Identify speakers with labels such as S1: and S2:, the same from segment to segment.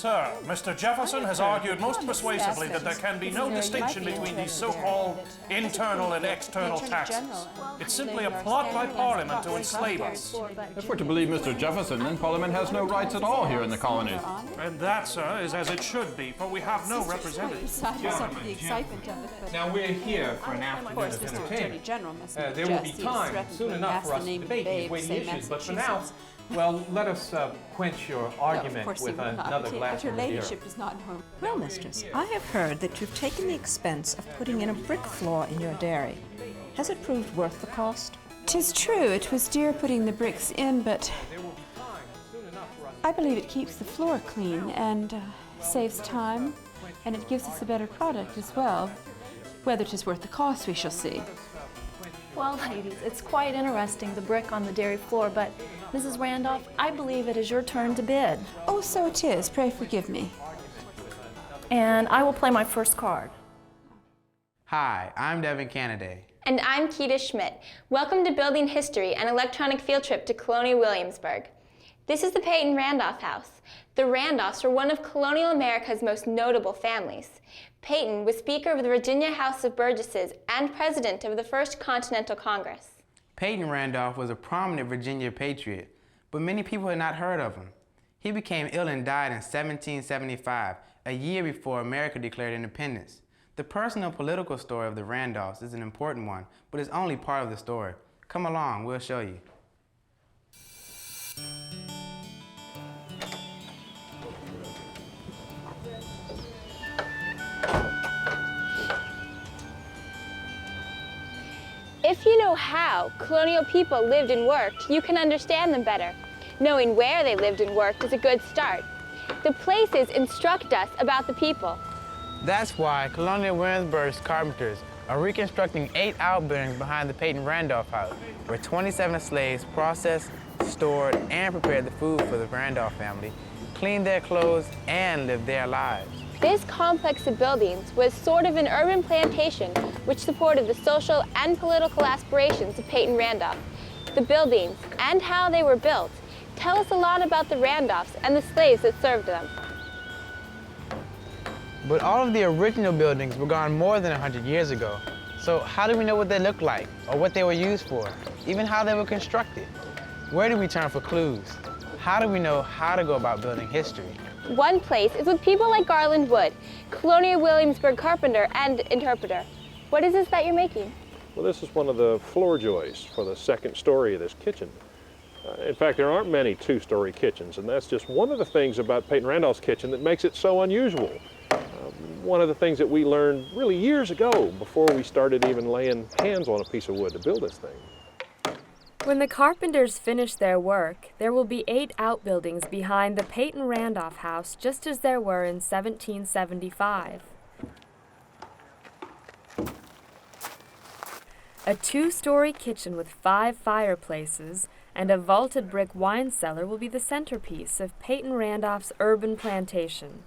S1: Sir, Mr. Jefferson has argued most persuasively that there can be no distinction between these so-called internal and external taxes. It's simply a plot by Parliament to enslave us.
S2: If we're to believe Mr. Jefferson, then Parliament has no rights at all here in the colonies.
S1: And that, sir, is as it should be, for we have no representatives.
S3: Now we're here for an afternoon of entertainment. There will be time soon enough for us to debate these weighty issues, but for now, well, let us quench your argument with another glass of beer.
S4: Well, mistress, I have heard that you've taken the expense of putting in a brick floor in your dairy. Has it proved worth the cost?
S5: 'Tis true, it was dear putting the bricks in, but I believe it keeps the floor clean and saves time, and it gives us a better product as well. Whether 'tis worth the cost, we shall see.
S6: Well, ladies, it's quite interesting, the brick on the dairy floor, but Mrs. Randolph, I believe it is your turn to bid.
S5: Oh, so it is. Pray forgive me.
S6: And I will play my first card.
S7: Hi, I'm Devin Canaday.
S8: And I'm Keita Schmidt. Welcome to Building History, an electronic field trip to Colonial Williamsburg. This is the Peyton Randolph house. The Randolphs were one of colonial America's most notable families. Peyton was Speaker of the Virginia House of Burgesses and President of the First Continental Congress.
S7: Peyton Randolph was a prominent Virginia patriot, but many people had not heard of him. He became ill and died in 1775, a year before America declared independence. The personal political story of the Randolphs is an important one, but it's only part of the story. Come along, we'll show you.
S8: If you know how colonial people lived and worked, you can understand them better. Knowing where they lived and worked is a good start. The places instruct us about the people.
S7: That's why Colonial Williamsburg's carpenters are reconstructing 8 outbuildings behind the Peyton Randolph house, where 27 slaves processed, stored, and prepared the food for the Randolph family, cleaned their clothes, and lived their lives.
S8: This complex of buildings was sort of an urban plantation which supported the social and political aspirations of Peyton Randolph. The buildings and how they were built tell us a lot about the Randolphs and the slaves that served them.
S7: But all of the original buildings were gone more than 100 years ago. So how do we know what they looked like, or what they were used for, even how they were constructed? Where do we turn for clues? How do we know how to go about building history?
S8: One place is with people like Garland Wood, Colonial Williamsburg carpenter and interpreter. What is this that you're making?
S9: Well, this is one of the floor joists for the second story of this kitchen. In fact, there aren't many two-story kitchens, and that's just one of the things about Peyton Randolph's kitchen that makes it so unusual. One of the things that we learned really years ago before we started even laying hands on a piece of wood to build this thing.
S10: When the carpenters finish their work, there will be 8 outbuildings behind the Peyton Randolph house, just as there were in 1775. A 2-story kitchen with 5 fireplaces and a vaulted brick wine cellar will be the centerpiece of Peyton Randolph's urban plantation.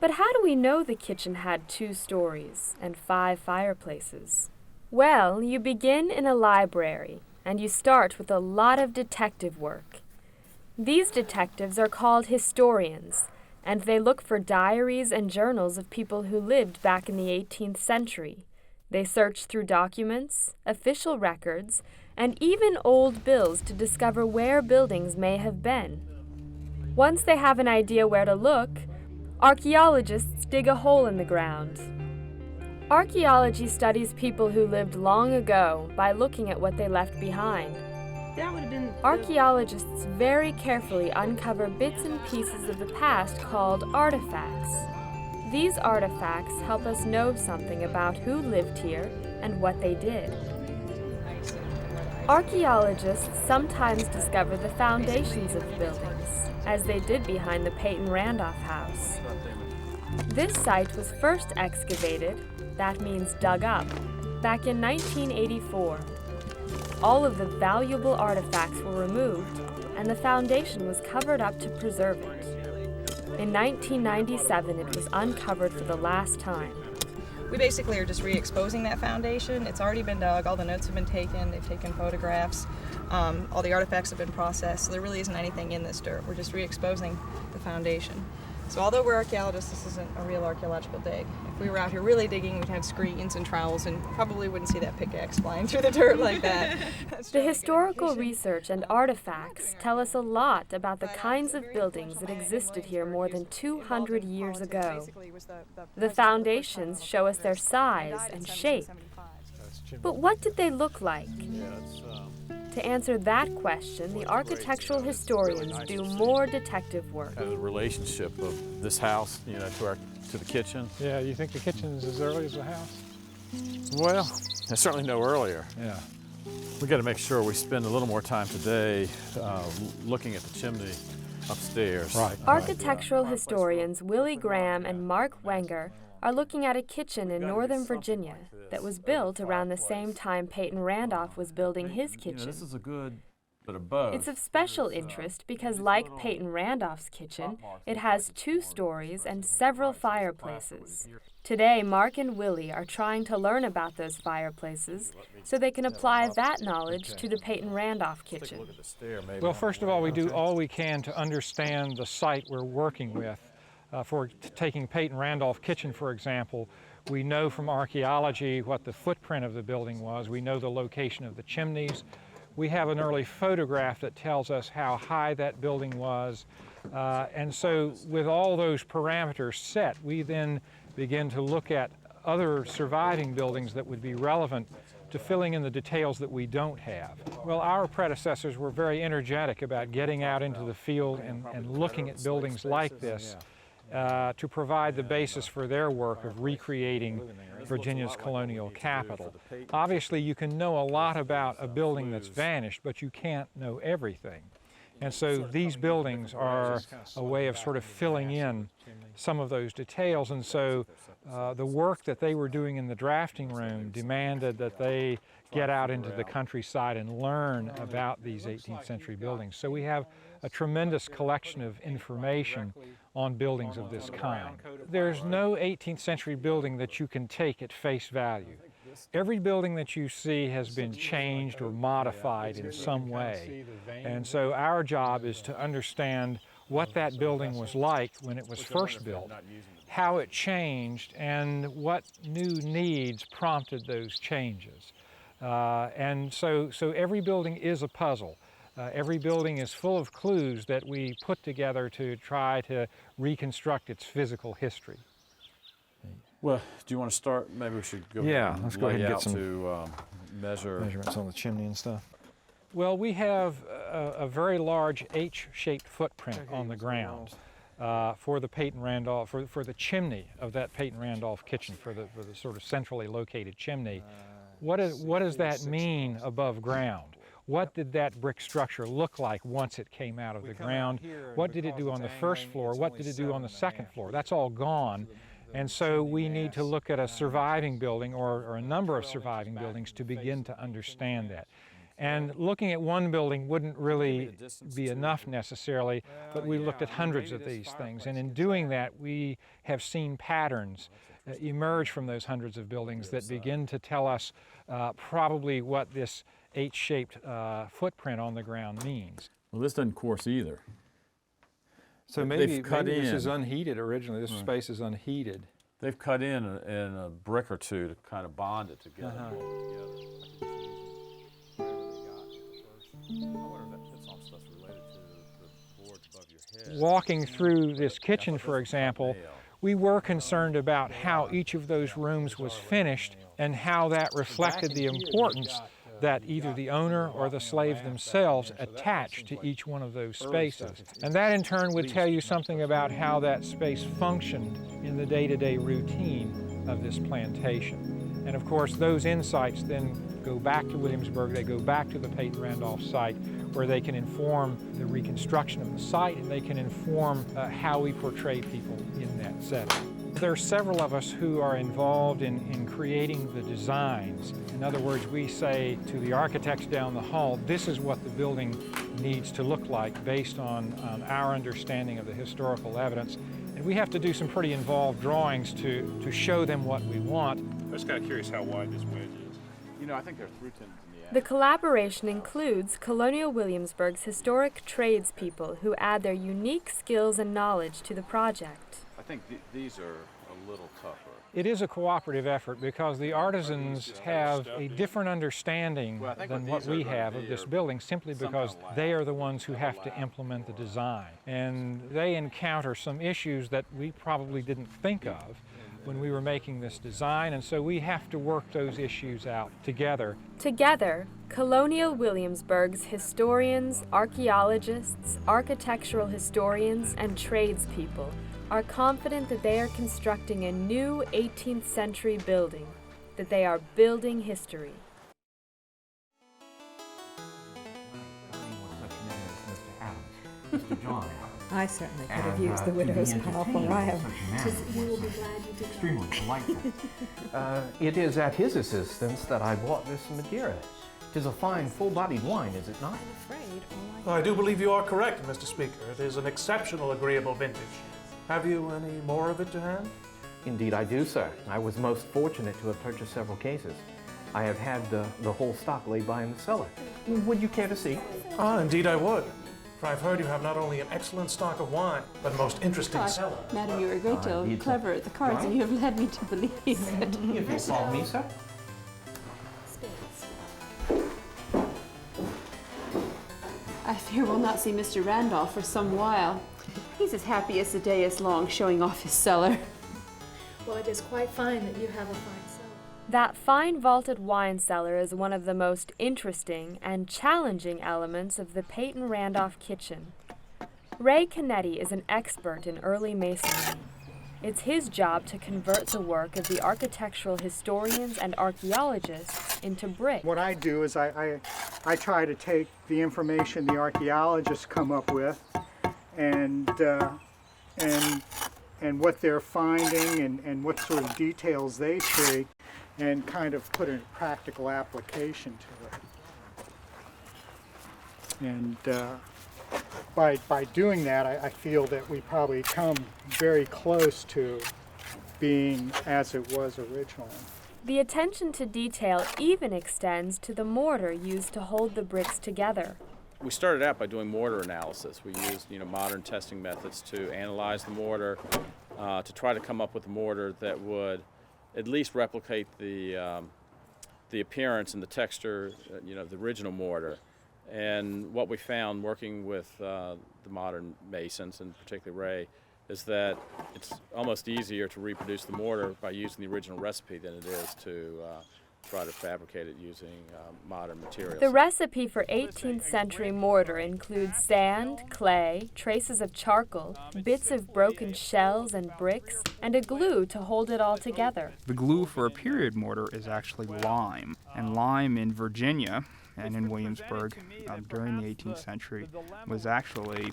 S10: But how do we know the kitchen had 2 stories and 5 fireplaces? Well, you begin in a library, and you start with a lot of detective work. These detectives are called historians, and they look for diaries and journals of people who lived back in the 18th century. They search through documents, official records, and even old bills to discover where buildings may have been. Once they have an idea where to look, archaeologists dig a hole in the ground. Archaeology studies people who lived long ago by looking at what they left behind. Archaeologists very carefully uncover bits and pieces of the past called artifacts. These artifacts help us know something about who lived here and what they did. Archaeologists sometimes discover the foundations of buildings, as they did behind the Peyton Randolph house. This site was first excavated, that means dug up, back in 1984. All of the valuable artifacts were removed, and the foundation was covered up to preserve it. In 1997, it was uncovered for the last time.
S11: we basically are just re-exposing that foundation. It's already been dug, all the notes have been taken, they've taken photographs, all the artifacts have been processed, so there really isn't anything in this dirt. We're just re-exposing the foundation. So although we're archaeologists, this isn't a real archaeological dig. If we were out here really digging, we'd have screens and trowels and probably wouldn't see that pickaxe flying through the dirt like that.
S10: The historical research and artifacts tell us a lot about the kinds of buildings that existed here more than 200 years ago. The foundations show us their size and shape. But what did they look like? To answer that question, the architectural historians do more detective work.
S2: The relationship of this house, you know, to the kitchen.
S12: Yeah, you think the kitchen's as early as the house?
S2: Well, I certainly know earlier.
S12: Yeah.
S2: We got to make sure we spend a little more time today looking at the chimney upstairs.
S12: Right.
S10: Architectural historians Willie Graham and Mark Wenger are looking at a kitchen in Northern Virginia that was built around the same time Peyton Randolph was building his kitchen.
S2: This is a good bit of both.
S10: It's of special interest because, like Peyton Randolph's kitchen, it has 2 stories and several fireplaces. Today, Mark and Willie are trying to learn about those fireplaces so they can apply that knowledge to the Peyton Randolph kitchen.
S12: Well, first of all, we do all we can to understand the site we're working with. For taking Peyton Randolph kitchen, for example, we know from archaeology what the footprint of the building was. We know the location of the chimneys. We have an early photograph that tells us how high that building was. And so with all those parameters set, we then begin to look at other surviving buildings that would be relevant to filling in the details that we don't have. Well, our predecessors were very energetic about getting out into the field and looking at buildings like this. To provide the basis for their work of recreating Virginia's colonial capital. Obviously, you can know a lot about a building that's vanished, but you can't know everything. And so these buildings are a way of sort of filling in some of those details. And so the work that they were doing in the drafting room demanded that they get out into the countryside and learn about these 18th century buildings. So we have a tremendous collection of information on buildings of this kind. There's no 18th century building that you can take at face value. Every building that you see has been changed or modified in some way. And so our job is to understand what that building was like when it was first built, how it changed, and what new needs prompted those changes. And so every building is a puzzle. Every building is full of clues that we put together to try to reconstruct its physical history.
S2: Well, do you want to start? Maybe we should go
S12: let's go ahead and get some
S2: to
S12: measurements on the chimney and stuff. Well, we have a very large H-shaped footprint on the ground for the Peyton Randolph, for the chimney of that Peyton Randolph kitchen, for the sort of centrally located chimney. What does that mean above ground? What did that brick structure look like once it came out of the ground? What did it do on the first floor? What did it do on the second floor? That's all gone. And so we need to look at a surviving building or a number of surviving buildings to begin to understand that. And looking at one building wouldn't really be enough necessarily, but we looked at hundreds of these things. And in doing that, we have seen patterns emerge from those hundreds of buildings that begin to tell us probably what this H-shaped footprint on the ground means.
S2: Well, this doesn't course either.
S12: So maybe this is unheated originally. This space is unheated.
S2: They've cut in a brick or two to kind of bond it together.
S12: Walking through this kitchen, for example, we were concerned about how each of those rooms was finished and how that reflected the importance that either the owner or the slaves themselves attached to each one of those spaces. And that in turn would tell you something about how that space functioned in the day-to-day routine of this plantation. And of course, those insights then go back to Williamsburg, they go back to the Peyton Randolph site, where they can inform the reconstruction of the site, and they can inform how we portray people in that setting. There are several of us who are involved in creating the designs. In other words, we say to the architects down the hall, this is what the building needs to look like based on our understanding of the historical evidence. And we have to do some pretty involved drawings to show them what we want.
S9: I'm just kind of curious how wide this wedge is.
S2: You know, I think there are through tendons in the attic.
S10: The collaboration includes Colonial Williamsburg's historic tradespeople who add their unique skills and knowledge to the project.
S2: I think these are a little tougher.
S12: It is a cooperative effort because the artisans have a different understanding than what we have of this building, simply because they are the ones who have to implement the design. And they encounter some issues that we probably didn't think of when we were making this design, and so we have to work those issues out together.
S10: Together, Colonial Williamsburg's historians, archaeologists, architectural historians, and tradespeople are confident that they are constructing a new 18th century building, that they are building history.
S3: Mr. John.
S4: I certainly could have used the widow's powerful rival.
S6: You will be glad you did.
S3: Extremely delightful. It is at his assistance that I bought this Madeira. It is a fine, full-bodied wine, is it not?
S1: I do believe you are correct, Mr. Speaker. It is an exceptional, agreeable vintage. Have you any more of it to hand?
S3: Indeed I do, sir. I was most fortunate to have purchased several cases. I have had the whole stock laid by in the cellar. Would you care to see?
S1: Ah, indeed I would. For I've heard you have not only an excellent stock of wine, but a most interesting cellar.
S5: Madam, you are a great deal clever at the cards, and you have led me to believe it.
S3: If you follow me, sir.
S5: I fear we'll not see Mr. Randolph for some while. He's as happy as the day is long, showing off his cellar.
S6: Well, it is quite fine that you have a fine cellar.
S10: That fine vaulted wine cellar is one of the most interesting and challenging elements of the Peyton Randolph kitchen. Ray Canetti is an expert in early masonry. It's his job to convert the work of the architectural historians and archaeologists into brick.
S13: What I do is I try to take the information the archaeologists come up with and what they're finding and what sort of details they see, and kind of put a practical application to it. And by doing that, I feel that we probably come very close to being as it was originally.
S10: The attention to detail even extends to the mortar used to hold the bricks together.
S2: We started out by doing mortar analysis. We used, modern testing methods to analyze the mortar, to try to come up with a mortar that would at least replicate the appearance and the texture, of the original mortar. And what we found working with the modern masons, and particularly Ray, is that it's almost easier to reproduce the mortar by using the original recipe than it is to try to fabricate it using modern materials.
S10: The recipe for 18th century mortar includes sand, clay, traces of charcoal, bits of broken shells and bricks, and a glue to hold it all together.
S14: The glue for a period mortar is actually lime, and lime in Virginia and in Williamsburg during the 18th century was actually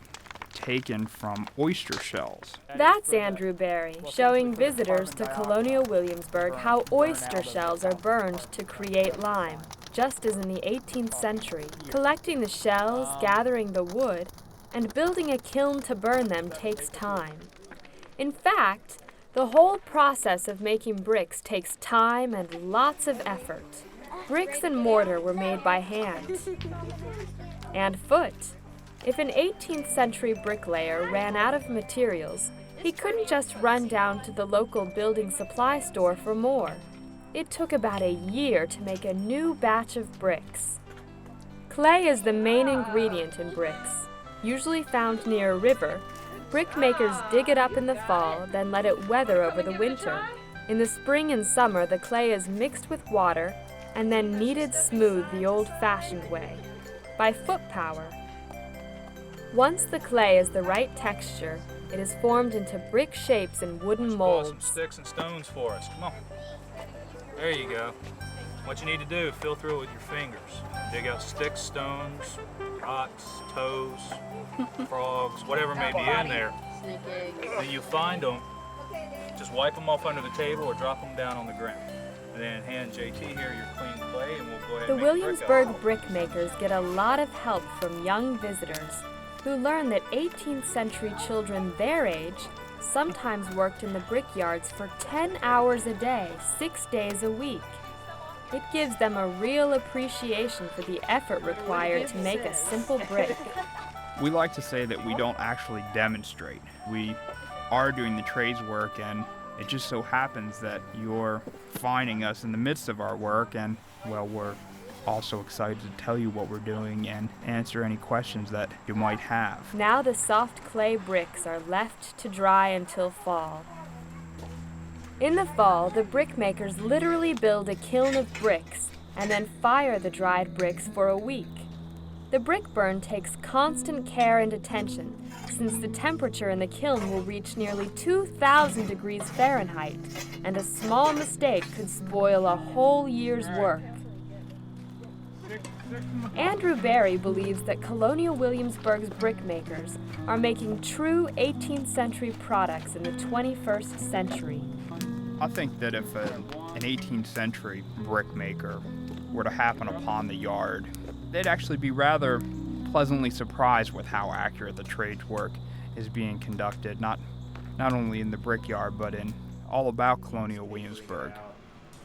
S14: taken from oyster shells.
S10: That's Andrew Barry, showing visitors to Colonial Williamsburg how oyster shells are burned to create lime, just as in the 18th century. Collecting the shells, gathering the wood, and building a kiln to burn them takes time. In fact, the whole process of making bricks takes time and lots of effort. Bricks and mortar were made by hand and foot. If an 18th century bricklayer ran out of materials, he couldn't just run down to the local building supply store for more. It took about a year to make a new batch of bricks. Clay is the main ingredient in bricks. Usually found near a river, brick makers dig it up in the fall, then let it weather over the winter. In the spring and summer, the clay is mixed with water and then kneaded smooth the old-fashioned way, by foot power. Once the clay is the right texture, it is formed into brick shapes and wooden molds.
S15: Some sticks and stones for us. Come on. There you go. What you need to do, fill through it with your fingers. Dig out sticks, stones, rocks, toes, frogs, whatever may be in there.
S6: Snake eggs.
S15: Then you find them, just wipe them off under the table or drop them down on the ground. And then hand JT here your clean clay, and we'll go ahead
S10: The
S15: and make
S10: Williamsburg
S15: brick
S10: brickmakers get a lot of help from young visitors who learn that 18th century children their age sometimes worked in the brickyards for 10 hours a day, 6 days a week. It gives them a real appreciation for the effort required to make a simple brick.
S14: We like to say that we don't actually demonstrate. We are doing the trades work, and it just so happens that you're finding us in the midst of our work, and, well, we're also excited to tell you what we're doing and answer any questions that you might have.
S10: Now the soft clay bricks are left to dry until fall. In the fall, the brickmakers literally build a kiln of bricks and then fire the dried bricks for a week. The brick burn takes constant care and attention, since the temperature in the kiln will reach nearly 2,000 degrees Fahrenheit, and a small mistake could spoil a whole year's work. Andrew Barry believes that Colonial Williamsburg's brickmakers are making true 18th century products in the 21st century.
S14: I think that if an 18th century brickmaker were to happen upon the yard, they'd actually be rather pleasantly surprised with how accurate the trades work is being conducted, not only in the brickyard, but in all about Colonial Williamsburg.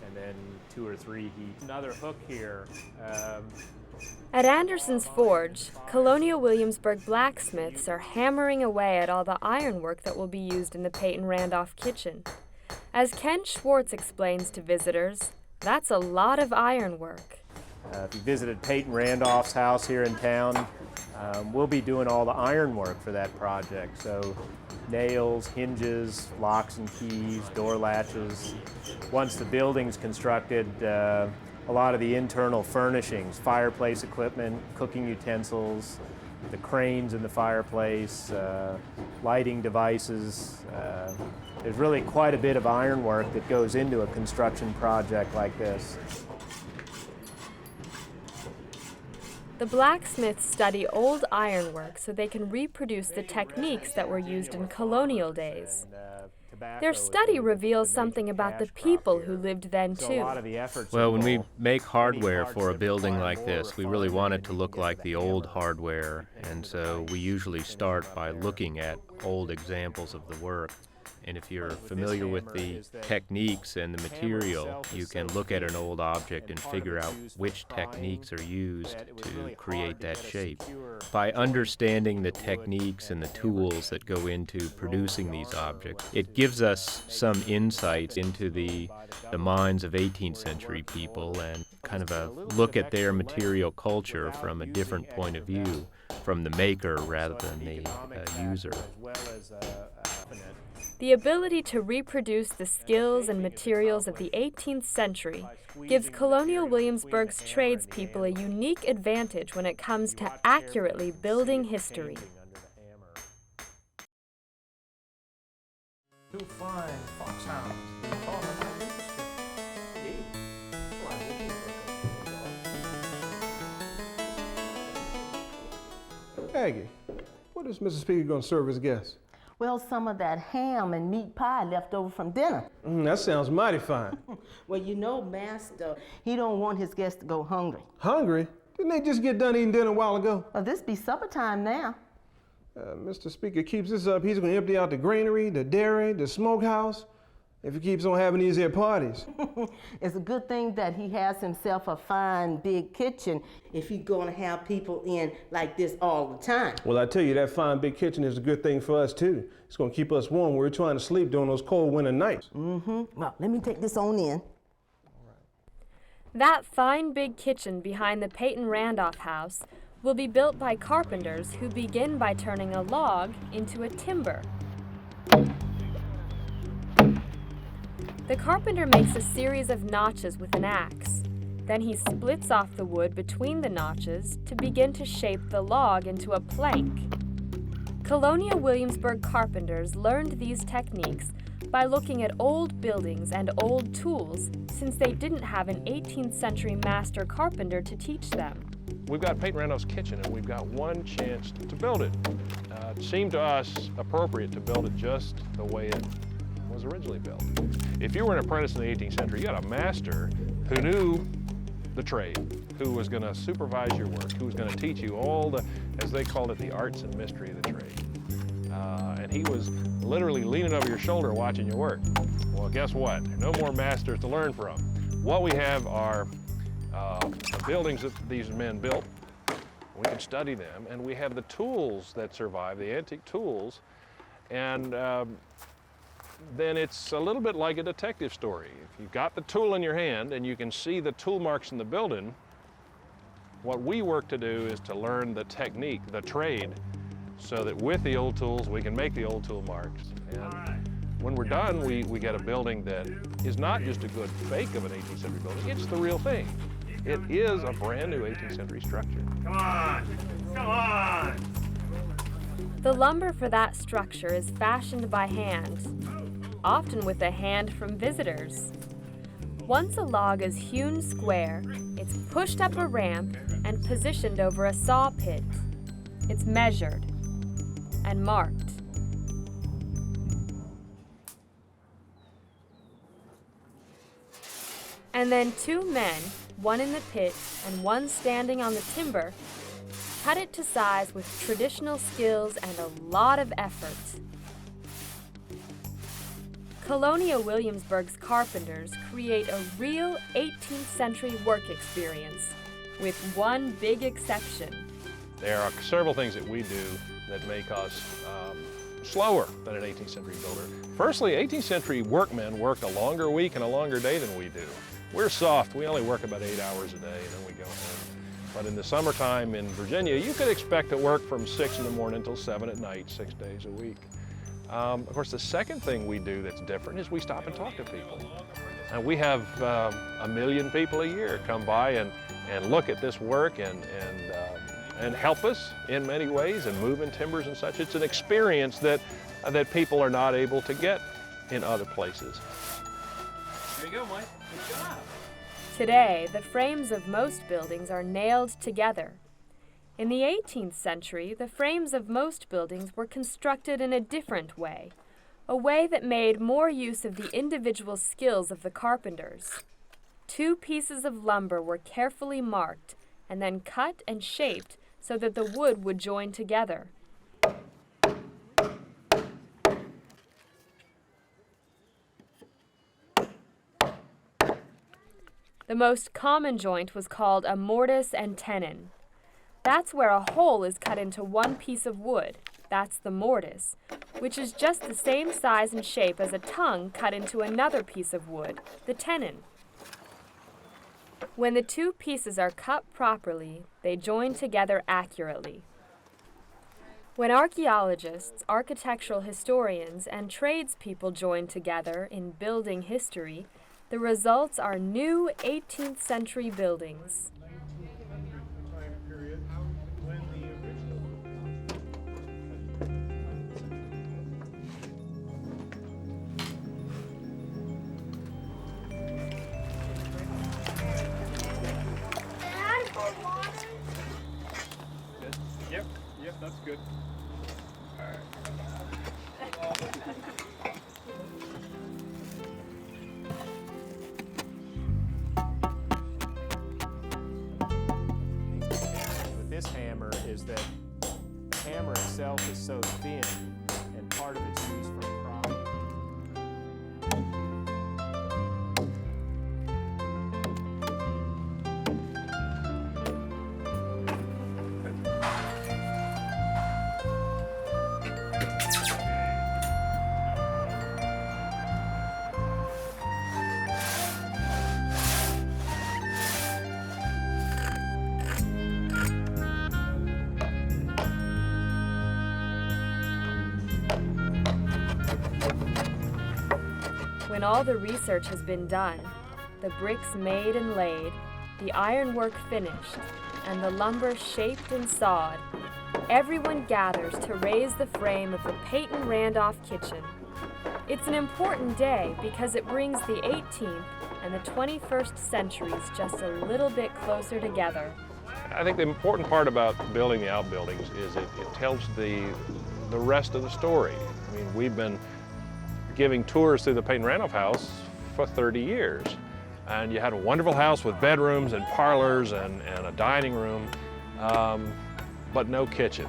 S16: And then 2 or 3 heats. Another hook here.
S10: At Anderson's Forge, Colonial Williamsburg blacksmiths are hammering away at all the ironwork that will be used in the Peyton Randolph kitchen. As Ken Schwartz explains to visitors, that's a lot of ironwork.
S16: If you visited Peyton Randolph's house here in town, we'll be doing all the ironwork for that project. So nails, hinges, locks and keys, door latches. Once the building's constructed, a lot of the internal furnishings, fireplace equipment, cooking utensils, the cranes in the fireplace, lighting devices. There's really quite a bit of ironwork that goes into a construction project like this.
S10: The blacksmiths study old ironwork so they can reproduce the techniques that were used in colonial days. Their study reveals something about the people who lived then, too.
S17: Well, when we make hardware for a building like this, we really want it to look like the old hardware, and so we usually start by looking at old examples of the work. And if you're familiar with the techniques and the material, you can look at an old object and figure out which techniques are used to create that shape. By understanding the techniques and the tools that go into producing these objects, it gives us some insights into the minds of 18th century people and kind of a look at their material culture from a different point of view, from the maker rather than the user.
S10: The ability to reproduce the skills and materials of the 18th century gives Colonial Williamsburg's tradespeople a unique advantage when it comes to accurately building history.
S1: Two fine foxhounds.
S18: Aggie, what is Mrs. Speaker going to serve as guests?
S19: Well, some of that ham and meat pie left over from dinner.
S18: That sounds mighty fine.
S19: Well, you know, Master, he don't want his guests to go hungry.
S18: Hungry? Didn't they just get done eating dinner a while ago?
S19: Well, this be supper time now.
S18: Mr. Speaker keeps this up, he's going to empty out the granary, the dairy, the smokehouse, if he keeps on having these here parties.
S19: It's a good thing that he has himself a fine big kitchen if he's going to have people in like this all the time.
S18: Well, I tell you, that fine big kitchen is a good thing for us, too. It's going to keep us warm. We're trying to sleep during those cold winter nights.
S19: Well, let me take this on in.
S10: That fine big kitchen behind the Peyton Randolph house will be built by carpenters who begin by turning a log into a timber. The carpenter makes a series of notches with an axe. Then he splits off the wood between the notches to begin to shape the log into a plank. Colonial Williamsburg carpenters learned these techniques by looking at old buildings and old tools, since they didn't have an 18th century master carpenter to teach them.
S9: We've got Peyton Randolph's kitchen, and we've got one chance to build it. It seemed to us appropriate to build it just the way it was originally built. If you were an apprentice in the 18th century, you had a master who knew the trade, who was going to supervise your work, who was going to teach you all the, as they called it, the arts and mystery of the trade. And he was literally leaning over your shoulder watching your work. Well, guess what? There are no more masters to learn from. What we have are the buildings that these men built. We can study them, and we have the tools that survive, the antique tools, and then it's a little bit like a detective story. If you've got the tool in your hand and you can see the tool marks in the building, what we work to do is to learn the technique, the trade, so that with the old tools we can make the old tool marks. And when we're done, we get a building that is not just a good fake of an 18th century building, it's the real thing. It is a brand new 18th century structure.
S15: Come on! Come on!
S10: The lumber for that structure is fashioned by hand, often with a hand from visitors. Once a log is hewn square, it's pushed up a ramp and positioned over a saw pit. It's measured and marked. And then two men, one in the pit and one standing on the timber, cut it to size with traditional skills and a lot of effort. Colonial Williamsburg's carpenters create a real 18th century work experience, with one big exception.
S9: There are several things that we do that make us slower than an 18th century builder. Firstly, 18th century workmen worked a longer week and a longer day than we do. We're soft, we only work about 8 hours a day and then we go home. But in the summertime in Virginia, you could expect to work from 6 in the morning until 7 at night, 6 days a week. Of course, the second thing we do that's different is we stop and talk to people. And we have 1 million people a year come by and look at this work and help us in many ways and move in timbers and such. It's an experience that people are not able to get in other places.
S15: There you go, Mike. Good job.
S10: Today, the frames of most buildings are nailed together. In the 18th century, the frames of most buildings were constructed in a different way, a way that made more use of the individual skills of the carpenters. 2 pieces of lumber were carefully marked and then cut and shaped so that the wood would join together. The most common joint was called a mortise and tenon. That's where a hole is cut into one piece of wood. That's the mortise, which is just the same size and shape as a tongue cut into another piece of wood, the tenon. When the 2 pieces are cut properly, they join together accurately. When archaeologists, architectural historians, and tradespeople join together in building history, the results are new 18th century buildings.
S9: Yep, that's good. All right.
S16: With this hammer is that the hammer itself is so thin, and part of it's used for propping.
S10: When all the research has been done, the bricks made and laid, the ironwork finished, and the lumber shaped and sawed, everyone gathers to raise the frame of the Peyton Randolph kitchen. It's an important day because it brings the 18th and the 21st centuries just a little bit closer together.
S9: I think the important part about building the outbuildings is it tells the rest of the story. I mean, we've been giving tours through the Peyton Randolph house for 30 years. And you had a wonderful house with bedrooms and parlors and a dining room, but no kitchen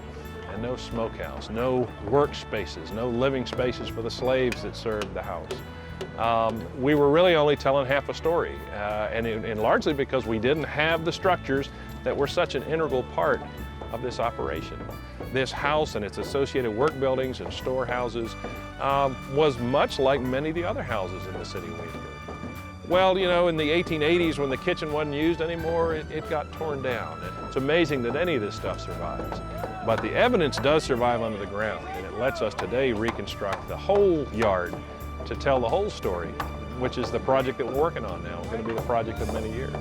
S9: and no smokehouse, no workspaces, no living spaces for the slaves that served the house. We were really only telling half a story, and largely because we didn't have the structures that were such an integral part of this operation. This house and its associated work buildings and storehouses was much like many of the other houses in the city of Williamsburg. Well, you know, in the 1880s when the kitchen wasn't used anymore, it got torn down. It's amazing that any of this stuff survives. But the evidence does survive under the ground, and it lets us today reconstruct the whole yard to tell the whole story, which is the project that we're working on now. It's going to be the project of many years.